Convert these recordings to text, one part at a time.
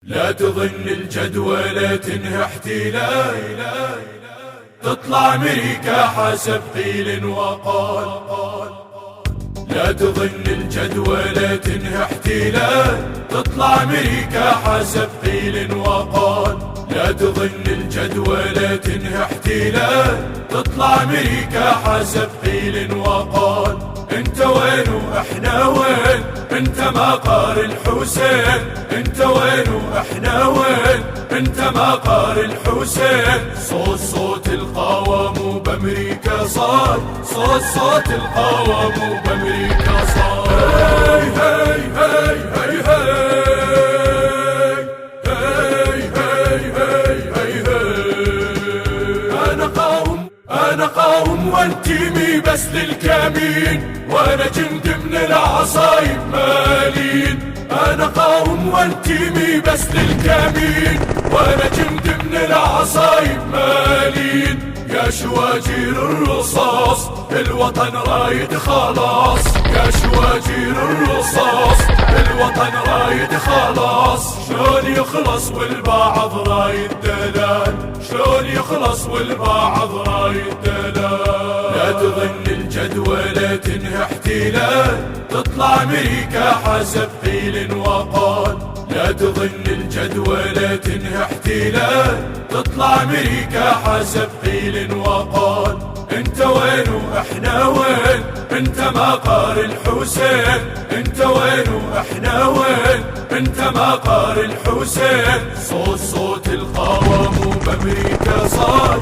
لا تظن الجدولة تنهي احتلال، تطلع أمريكا حسب قيل وقال. لا تظن الجدولة تنهي احتلال، تطلع أمريكا حسب قيل وقال. لا تظن الجدولة تنهي احتلال، تطلع أمريكا حسب قيل وقال. انت وين واحنا وين؟ انت ما قار الحسين. انت وين واحنا وين؟ انت ما قار الحسين. صوت القوام بامريكا صار، صوت القوام بامريكا صار. هاي هاي هاي هاي هاي هاي هاي هاي هاي. انا قاوم وانتمي بس للكمين، وانا جند من العصايب مالين. انا قاوم وانتمي بس للكمين، وانا جند من العصايب مالين. يا شواجير الرصاص الوطن رايد خلاص. يا شواجير الرصاص الوطن رايد خلاص. شلون يخلص والبعض رايد دلال؟ شلون يخلص والبعض رايد دلال؟ لا تظن الجدولة تنهي احتلال، تطلع أمريكا حسب قيل وقال. لا تظن الجدولة تنهي احتلال، تطلع أمريكا حسب قيل وقال. انت وين واحنا وين؟ انت ما قار الحسين. انت وين واحنا وين؟ انت ما قار الحسين. صوت القوام بامريكا صار،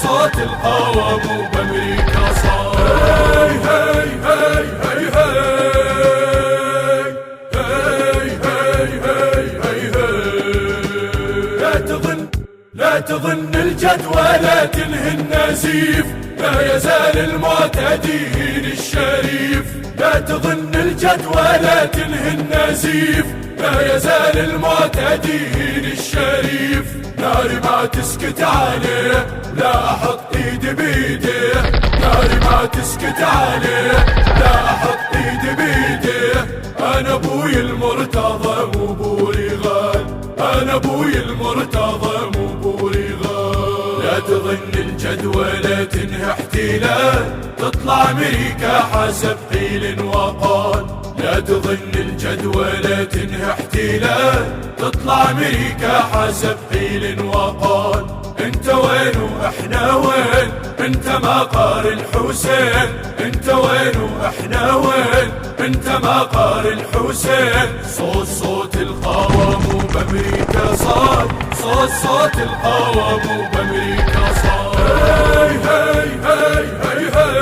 صوت القوام بامريكا صار. هاي هاي هاي هاي هاي هاي هاي هاي هاي. لا تظن الجدولة تنهي النزيف، لا يزال المعتدين الشريف. لا تظن الجدولة تنهي النزيف، لا يزال المعتدين الشريف. ناري ما تسكت عليه، لا أحط إيدي بيديه. ناري ما تسكت عليه، لا أحط إيدي بيديه. أنا أبوي المرتضى مو بوريغان. أنا أبوي المرتضى مو بوريغان. لا تظن الجدولة تنهي احتلال، تطلع أمريكا حسب قيل وقال. لا تظن الجدولة تنهي احتلال، تطلع أمريكا حسب قيل وقال. انت وين واحنا وين؟ انت ما قار الحسين. انت وين واحنا وين؟ انت ما قار الحسين. صوت القوام بامريكا صار، صوت القوام بامريكا صار. هاي هاي هاي هاي هاي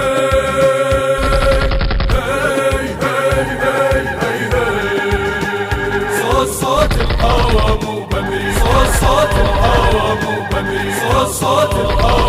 هاي هاي هاي هاي. صوت القوام بامريكا، صوت القوام بامريكا، صوت القوام